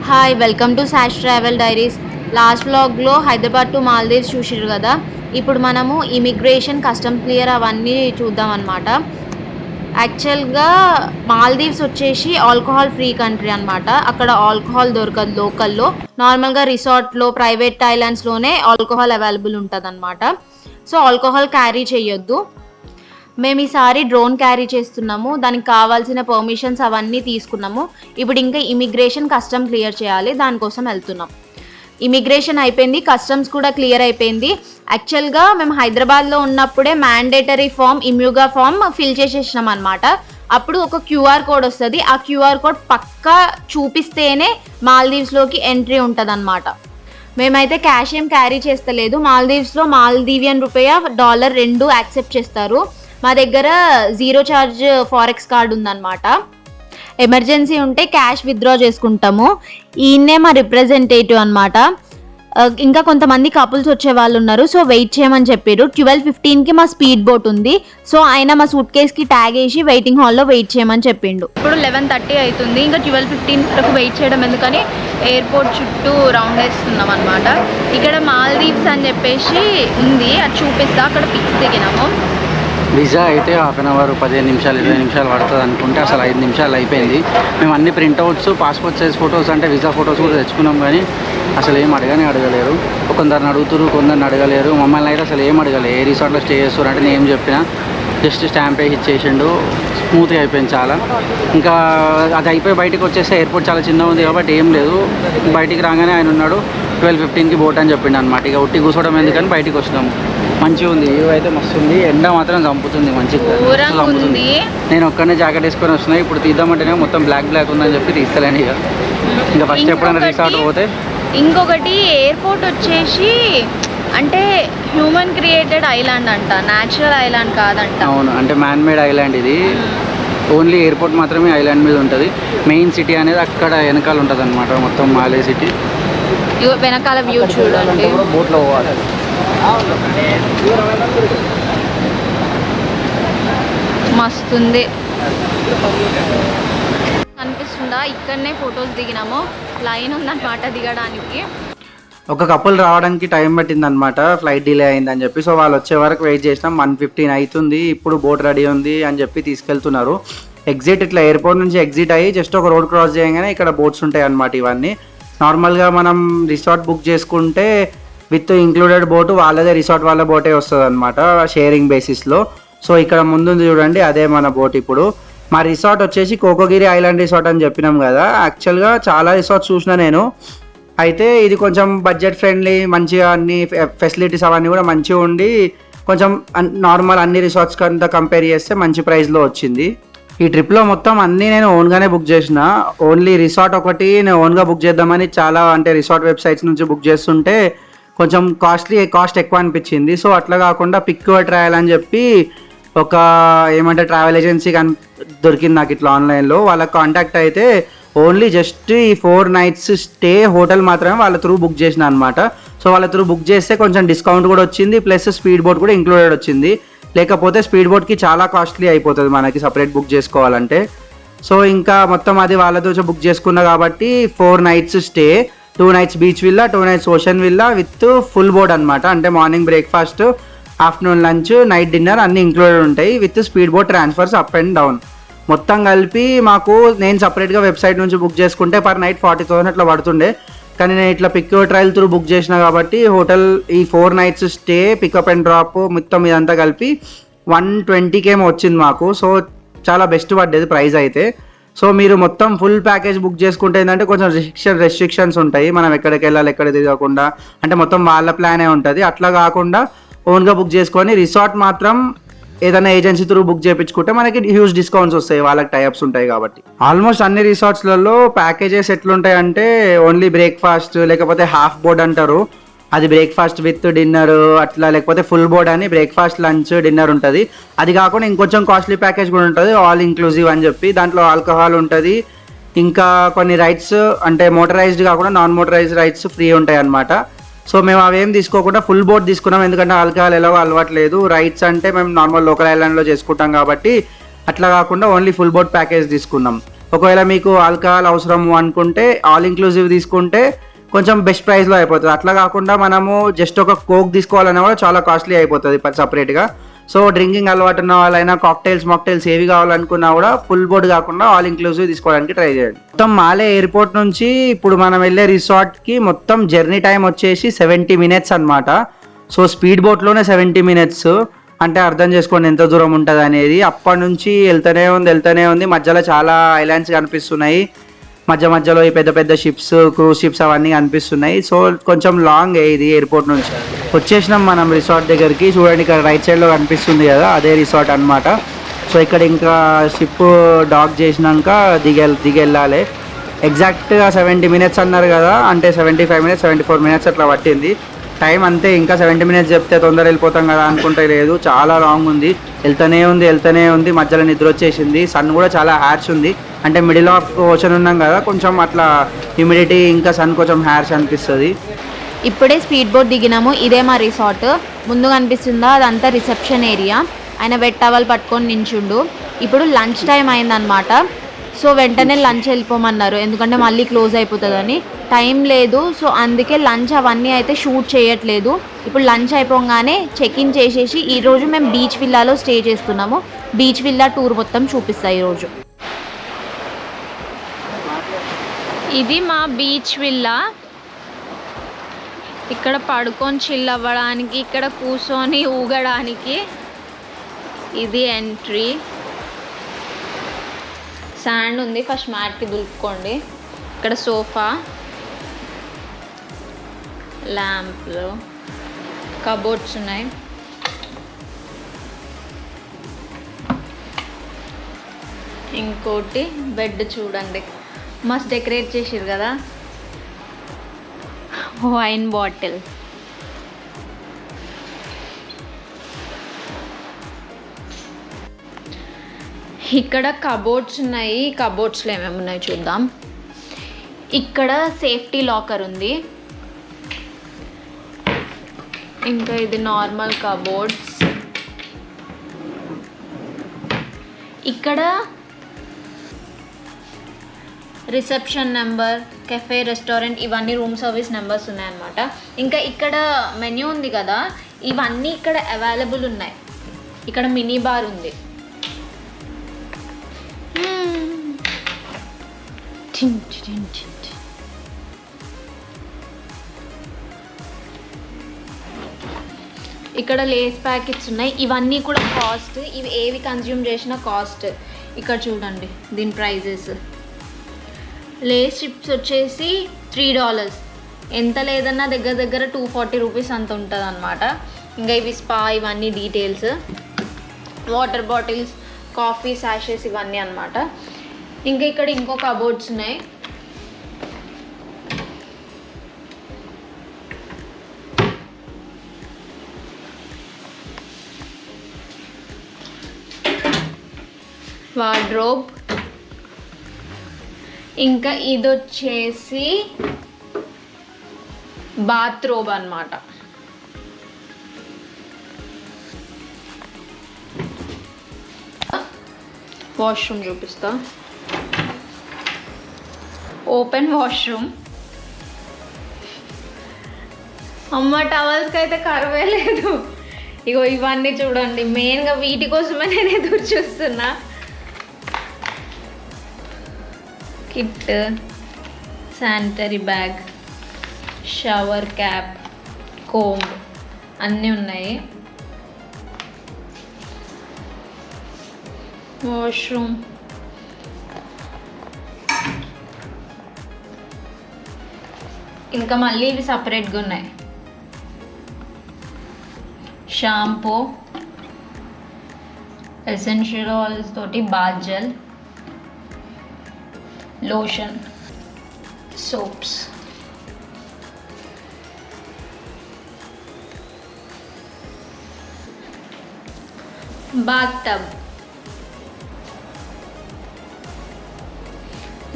Hi welcome to Sash Travel Diaries. Last వ్లాగ్లో Hyderabad to Maldives చూసిర్రు కదా. ఇప్పుడు మనము ఇమిగ్రేషన్, కస్టమ్స్ క్లియర్ అవన్నీ చూద్దాం అనమాట. యాక్చువల్గా మాల్దీవ్స్ వచ్చేసి ఆల్కహాల్ ఫ్రీ కంట్రీ అనమాట. అక్కడ ఆల్కహాల్ దొరకదు లోకల్లో. నార్మల్గా రిసార్ట్లో, ప్రైవేట్ ఐలాండ్స్లోనే ఆల్కహాల్ అవైలబుల్ ఉంటుంది అనమాట. సో ఆల్కహాల్ క్యారీ చేయొద్దు. మేము ఈసారి డ్రోన్ క్యారీ చేస్తున్నాము. దానికి కావాల్సిన పర్మిషన్స్ అవన్నీ తీసుకున్నాము. ఇప్పుడు ఇంకా ఇమిగ్రేషన్, కస్టమ్ క్లియర్ చేయాలి. దానికోసం వెళ్తున్నాం. ఇమిగ్రేషన్ అయిపోయింది, కస్టమ్స్ కూడా క్లియర్ అయిపోయింది. యాక్చువల్గా మేము హైదరాబాద్లో ఉన్నప్పుడే మ్యాండేటరీ ఫామ్, ఇమ్యూగా ఫామ్ ఫిల్ చేసేసినాం అనమాట. అప్పుడు ఒక క్యూఆర్ కోడ్ వస్తుంది. ఆ క్యూఆర్ కోడ్ పక్కా చూపిస్తేనే మాల్దీవ్స్లోకి ఎంట్రీ ఉంటుంది అనమాట. మేమైతే క్యాష్ ఏం క్యారీ చేస్తలేదు. మాల్దీవ్స్లో మాల్దీవియన్ రూపాయ, డాలర్ రెండు యాక్సెప్ట్ చేస్తారు. మా దగ్గర జీరో ఛార్జ్ ఫారెక్స్ కార్డ్ ఉందన్నమాట. ఎమర్జెన్సీ ఉంటే క్యాష్ విత్డ్రా చేసుకుంటాము. ఈయన్నే మా రిప్రజెంటేటివ్ అనమాట. ఇంకా కొంతమంది కపుల్స్ వచ్చే వాళ్ళు ఉన్నారు. సో వెయిట్ చేయమని చెప్పారు. 12:15కి మా స్పీడ్ బోట్ ఉంది. సో ఆయన మా సూట్ కేస్కి ట్యాగ్ వేసి వెయిటింగ్ హాల్లో వెయిట్ చేయమని చెప్పిండు. ఇప్పుడు 11:30 అవుతుంది. ఇంకా 12:15 వరకు వెయిట్ చేయడం ఎందుకని ఎయిర్పోర్ట్ చుట్టూ రౌండ్ వేస్తున్నాం అనమాట. ఇక్కడ మాల్దీవ్స్ అని చెప్పేసి ఉంది, అది చూపిస్తా. అక్కడ పిక్స్ దిగినాము. వీసా అయితే హాఫ్ అన్ అవర్, 15 నిమిషాలు, 20 నిమిషాలు పడుతుంది అనుకుంటే అసలు 5 నిమిషాలు అయిపోయింది. మేము అన్ని ప్రింట్అవుట్స్, పాస్పోర్ట్ సైజ్ ఫొటోస్ అంటే వీసా ఫొటోస్ కూడా తెచ్చుకున్నాం, కానీ అసలు ఏం అడగలేరు. కొందరిని అడుగుతారు, కొందరిని అడగలేరు. మమ్మల్ని అయితే అసలు ఏం అడగలేదు. ఏ రిసార్ట్లో స్టే చేస్తారు అంటే నేను చెప్పిన జస్ట్ స్టాంప్ వేసి ఇచ్చేసిండు. స్మూత్గా అయిపోయింది చాలా. ఇంకా అది అయిపోయి బయటకు వచ్చేస్తే ఎయిర్పోర్ట్ చాలా చిన్నగా ఉంది కాబట్టి ఏం లేదు. బయటికి రాగానే ఆయన ఉన్నాడు. 12:15కి బోట్ అని చెప్పిండు అనమాట. ఇక ఉట్టి కూర్చోవడం ఎందుకని బయటికి వచ్చినాము. మంచిగా ఉంది, వ్యూ అయితే మస్తు ఉంది. ఎండ మాత్రం చంపుతుంది, మంచిగా చంపుతుంది. నేను ఒక్కనే జాకెట్ వేసుకొని వస్తున్నాయి. ఇప్పుడు తీద్దామంటేనే మొత్తం బ్లాక్ ఉందని చెప్పి తీస్తలేను. ఇక ఇంకా ఫస్ట్ ఎప్పుడైనా రిసార్ట్ పోతే. ఇంకొకటి ఎయిర్పోర్ట్ వచ్చేసి అంటే హ్యూమన్ క్రియేటెడ్ ఐలాండ్ అంట, న్యాచురల్ ఐలాండ్ కాదంట. అవును, అంటే మ్యాన్ మేడ్ ఐలాండ్ ఇది. ఓన్లీ ఎయిర్పోర్ట్ మాత్రమే ఐలాండ్ మీద ఉంటుంది. మెయిన్ సిటీ అనేది అక్కడ వెనకాల ఉంటుంది అనమాట. మొత్తం మాలే సిటీ వెనకాల వ్యూ చూడండి. బోట్లో పోవాలి. మస్తుంది, కనిపిస్తుందా? ఇక్కడనే ఫొటోస్ దిగినాము. లైన్ ఉందన్నమాట దిగడానికి. ఒక కపుల్ రావడానికి టైం పట్టింది అనమాట, ఫ్లైట్ డిలే అయిందని చెప్పి. సో వాళ్ళు వచ్చే వరకు వెయిట్ చేసినాం. 1:15 అవుతుంది. ఇప్పుడు బోట్ రెడీ ఉంది అని చెప్పి తీసుకెళ్తున్నారు. ఎగ్జిట్ ఇట్లా ఎయిర్పోర్ట్ నుంచి ఎగ్జిట్ అయ్యి జస్ట్ ఒక రోడ్ క్రాస్ చేయగానే ఇక్కడ బోట్స్ ఉంటాయి అనమాట. ఇవన్నీ నార్మల్గా మనం రిసార్ట్ బుక్ చేసుకుంటే విత్ ఇంక్లూడెడ్ బోటు వాళ్ళదే, రిసార్ట్ వాళ్ళ బోటే వస్తుంది అనమాట, షేరింగ్ బేసిస్లో. సో ఇక్కడ ముందుంది చూడండి, అదే మన బోట్. ఇప్పుడు మా రిసార్ట్ వచ్చేసి కోకోగిరి ఐలాండ్ రిసార్ట్ అని చెప్పినాం కదా. యాక్చువల్గా చాలా రిసార్ట్స్ చూసిన నేను. అయితే ఇది కొంచెం బడ్జెట్ ఫ్రెండ్లీ, మంచిగా అన్ని ఫెసిలిటీస్ అవన్నీ కూడా మంచిగా ఉండి కొంచెం నార్మల్ అన్ని రిసార్ట్స్ కంతా కంపేర్ చేస్తే మంచి ప్రైస్లో వచ్చింది. ఈ ట్రిప్లో మొత్తం అన్నీ నేను ఓన్గానే బుక్ చేసిన. ఓన్లీ రిసార్ట్ ఒకటి నేను ఓన్గా బుక్ చేద్దామని చాలా అంటే రిసార్ట్ వెబ్సైట్స్ నుంచి బుక్ చేస్తుంటే కొంచెం కాస్ట్ ఎక్కువ అనిపించింది. సో అట్లా కాకుండా పిక్ యువర్ ట్రావెల్ అని చెప్పి ఒక ఏమంటే ట్రావెల్ ఏజెన్సీ దొరికింది నాకు ఇట్లా ఆన్లైన్లో. వాళ్ళకి కాంటాక్ట్ అయితే ఓన్లీ జస్ట్ ఈ 4 nights స్టే హోటల్ మాత్రమే వాళ్ళ త్రూ బుక్ చేసిన అనమాట. సో వాళ్ళ త్రూ బుక్ చేస్తే కొంచెం డిస్కౌంట్ కూడా వచ్చింది, ప్లస్ స్పీడ్ బోట్ కూడా ఇంక్లూడెడ్ వచ్చింది. లేకపోతే స్పీడ్ బోట్కి చాలా కాస్ట్లీ అయిపోతుంది మనకి సపరేట్ బుక్ చేసుకోవాలంటే. సో ఇంకా మొత్తం అది వాళ్ళతో బుక్ చేసుకున్నా కాబట్టి 4 nights stay, 2 nights beach villa, 2 nights ocean villa with full board అనమాట. అంటే morning breakfast, afternoon lunch, night dinner అన్నీ ఇంక్లూడెడ్ ఉంటాయి with speed boat transfers up and down. మొత్తం కలిపి మాకు నేను సపరేట్గా వెబ్సైట్ నుంచి బుక్ చేసుకుంటే పర్ నైట్ 40,000 అట్లా పడుతుండే. కానీ నేను ఇట్లా pick your trail through book చేసిన కాబట్టి హోటల్ ఈ 4 nights stay, pickup and drop మొత్తం ఇదంతా కలిపి 120K వచ్చింది మాకు. సో చాలా బెస్ట్ పడ్డది ప్రైస్ అయితే. సో మీరు మొత్తం ఫుల్ ప్యాకేజ్ బుక్ చేసుకుంటే ఏంటంటే కొంచెం రెస్ట్రిక్షన్స్ ఉంటాయి. మనం ఎక్కడికి వెళ్ళాలి, ఎక్కడ తిరగకుండా, అంటే మొత్తం వాళ్ళ ప్లానే ఉంటుంది. అట్లా కాకుండా ఓన్గా బుక్ చేసుకొని రిసార్ట్ మాత్రం ఏదైనా ఏజెన్సీ త్రూ బుక్ చేయించుకుంటే మనకి హ్యూజ్ డిస్కౌంట్స్ వస్తాయి, వాళ్ళకి టైఅప్స్ ఉంటాయి కాబట్టి. ఆల్మోస్ట్ అన్ని రిసార్ట్స్లలో ప్యాకేజెస్ ఎట్లుంటాయి అంటే ఓన్లీ బ్రేక్ఫాస్ట్, లేకపోతే హాఫ్ బోర్డ్ అంటారు, అది బ్రేక్ఫాస్ట్ విత్ డిన్నర్ అట్లా, లేకపోతే ఫుల్ బోర్డ్ అని బ్రేక్ఫాస్ట్, లంచ్, డిన్నర్ ఉంటుంది. అది కాకుండా ఇంకొంచెం కాస్ట్లీ ప్యాకేజ్ కూడా ఉంటుంది, ఆల్ ఇంక్లూజివ్ అని చెప్పి. దాంట్లో ఆల్కహాల్ ఉంటుంది, ఇంకా కొన్ని రైడ్స్ అంటే మోటరైజ్డ్ కాకుండా నాన్ మోటరైజ్డ్ రైడ్స్ ఫ్రీ ఉంటాయి అన్నమాట. సో మేము అవేం తీసుకోకుండా ఫుల్ బోట్ తీసుకున్నాం, ఎందుకంటే ఆల్కహాల్ ఎలాగో అలవాట్లేదు. రైడ్స్ అంటే మేము నార్మల్ లోకల్ ఐలాండ్లో చేసుకుంటాం కాబట్టి అట్లా కాకుండా ఓన్లీ ఫుల్ బోట్ ప్యాకేజ్ తీసుకున్నాం. ఒకవేళ మీకు ఆల్కహాల్ అవసరము అనుకుంటే ఆల్ ఇంక్లూజివ్ తీసుకుంటే కొంచెం బెస్ట్ ప్రైస్లో అయిపోతుంది. అట్లా కాకుండా మనము జస్ట్ ఒక కోక్ తీసుకోవాలన్నా కూడా చాలా కాస్ట్లీ అయిపోతుంది సపరేట్గా. సో డ్రింకింగ్ అలవాటు ఉన్న వాళ్ళైనా మాక్టైల్స్ ఏవి కావాలనుకున్నా కూడా ఫుల్ బోర్డ్ కాకుండా ఆల్ ఇంక్లూజివ్ తీసుకోవడానికి ట్రై చేయండి. మొత్తం మాలే ఎయిర్పోర్ట్ నుంచి ఇప్పుడు మనం వెళ్ళే రిసార్ట్కి మొత్తం జర్నీ టైం వచ్చేసి 70 minutes అనమాట. సో స్పీడ్ బోట్లోనే 70 minutes అంటే అర్థం చేసుకోండి ఎంత దూరం ఉంటుంది అనేది. అప్పటి నుంచి వెళ్తూనే ఉంది. మధ్యలో చాలా ఐలాండ్స్ కనిపిస్తున్నాయి. మధ్యలో ఈ పెద్ద పెద్ద షిప్స్, క్రూజ్ షిప్స్ అవన్నీ కనిపిస్తున్నాయి. సో కొంచెం లాంగ్ ఇది ఎయిర్పోర్ట్ నుంచి. వచ్చేసినాం మనం రిసార్ట్ దగ్గరికి. చూడండి ఇక్కడ రైట్ సైడ్లో కనిపిస్తుంది కదా, అదే రిసార్ట్ అనమాట. సో ఇక్కడ ఇంకా షిప్ డాక్ చేసినాక దిగెళ్ళాలి. ఎగ్జాక్ట్గా 70 minutes అన్నారు కదా, అంటే 75 minutes 74 minutes అట్లా పట్టింది టైం అంతే. ఇంకా 70 minutes చెప్తే తొందర వెళ్ళిపోతాం కదా అనుకుంటే లేదు, చాలా లాంగ్ ఉంది. వెళ్తూనే ఉంది. మధ్యలో నిద్ర వచ్చేసింది. సన్ కూడా చాలా హ్యార్ష్ ఉంది, అంటే మిడిల్ ఆఫ్ ఓషన్ ఉన్నాం కదా, కొంచెం అట్లా హ్యూమిడిటీ ఇంకా సన్ కొంచెం హ్యార్ష్ అనిపిస్తుంది. ఇప్పుడే స్పీడ్ బోట్ దిగినాము. ఇదే మా రిసార్ట్. ముందు కనిపిస్తుందా అదంతా రిసెప్షన్ ఏరియా. ఆయన వెట్ టవల్ పట్టుకొని నించుండు. ఇప్పుడు లంచ్ టైం అయిందనమాట. సో వెంటనే లంచ్ వెళ్ళిపోమన్నారు, ఎందుకంటే మళ్ళీ క్లోజ్ అయిపోతుందని. టైం లేదు, సో అందుకే లంచ్ అవన్నీ అయితే షూట్ చేయట్లేదు. ఇప్పుడు లంచ్ అయిపోగానే చెక్ ఇన్ చేసేసి ఈరోజు మేము బీచ్ విల్లాలో స్టే చేస్తున్నాము. బీచ్ విల్లా టూర్ మొత్తం చూపిస్తా ఈరోజు. ఇది మా బీచ్ విల్లా. ఇక్కడ పడుకొని చిల్ అవ్వడానికి, ఇక్కడ కూర్చొని ఊగడానికి. ఇది ఎంట్రీ. శాండ్ ఉంది, ఫస్ట్ మ్యాట్కి దులుపుకోండి. ఇక్కడ సోఫా, ల్యాంప్లు, కబోర్డ్స్ ఉన్నాయి. ఇంకోటి బెడ్ చూడండి, మస్త్ డెకరేట్ చేసిర్రు కదా. Wine bottle. ఇక్కడ కబోర్డ్స్ ఉన్నాయి. కబోర్డ్స్లో ఏమేమి ఉన్నాయి చూద్దాం. ఇక్కడ సేఫ్టీ లాకర్ ఉంది. ఇంకా ఇది నార్మల్ కబోర్డ్స్. ఇక్కడ రిసెప్షన్ నెంబర్, కెఫే, రెస్టారెంట్ ఇవన్నీ రూమ్ సర్వీస్ నెంబర్స్ ఉన్నాయన్నమాట. ఇంకా ఇక్కడ మెన్యూ ఉంది కదా, ఇవన్నీ ఇక్కడ అవైలబుల్ ఉన్నాయి. ఇక్కడ మినీ బార్ ఉంది. ఇక్కడ లేస్ ప్యాకెట్స్ ఉన్నాయి. ఇవన్నీ కూడా కాస్ట్, ఇవి ఏవి కన్జ్యూమ్ చేసినా కాస్ట్. ఇక్కడ చూడండి దీని ప్రైజెస్. లేస్ చిప్స్ వచ్చేసి $3. ఎంత లేదన్నా దగ్గర 240 రూపీస్ అంత ఉంటుంది అనమాట. ఇంకా ఇవి స్పా, ఇవన్నీ details. Water bottles, coffee sashes ఇవన్నీ అనమాట. ఇంకా ఇక్కడ ఇంకో కబోర్డ్స్ ఉన్నాయి. వార్డ్రోబ్. ఇంకా ఇది వచ్చేసి బాత్రూమ్ అన్నమాట. వాష్రూమ్ చూపిస్తా. Open washroom. అమ్మ టవల్స్కి అయితే కరువే లేదు. ఇగో ఇవన్నీ చూడండి, మెయిన్గా వీటి కోసమే నేను ఎదురు చూస్తున్నా. Kit, sanitary bag, shower cap, comb అన్నీ ఉన్నాయి. వాష్రూమ్. ఇంకా మళ్ళీ ఇవి సపరేట్గా ఉన్నాయి. షాంపూ, ఎసెన్షియల్ ఆయిల్స్ తోటి bath gel, lotion, soaps. Bath tub.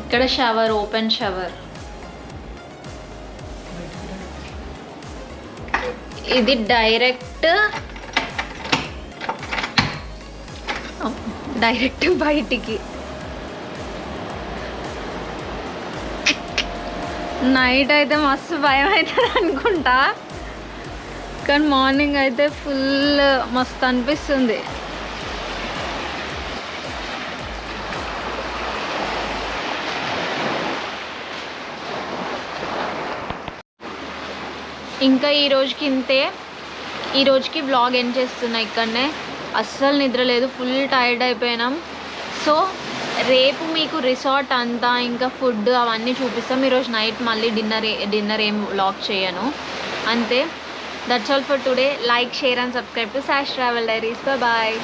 ఇక్కడ షవర్, ఓపెన్ షవర్. ఇది డైరెక్ట్ బయటికి. నైట్ అయితే మస్తు భయం అవుతుంది అనుకుంటా, కానీ మార్నింగ్ అయితే ఫుల్ మస్తు అనిపిస్తుంది. ఇంకా ఈ రోజుకి ఇంతే, ఈ రోజుకి వ్లాగ్ ఎండ్ చేస్తున్నా ఇక్కడనే. అస్సలు నిద్ర లేదు, ఫుల్ టైర్డ్ అయిపోయినాం. సో రేపు మీకు రిసార్ట్ అంతా ఇంకా ఫుడ్ అవన్నీ చూపిస్తాం. ఈరోజు నైట్ మళ్ళీ డిన్నర్ ఏం వ్లాగ్ చేయను, అంతే. That's all for today. Like, share and subscribe to Sash Travel Diaries. Bye.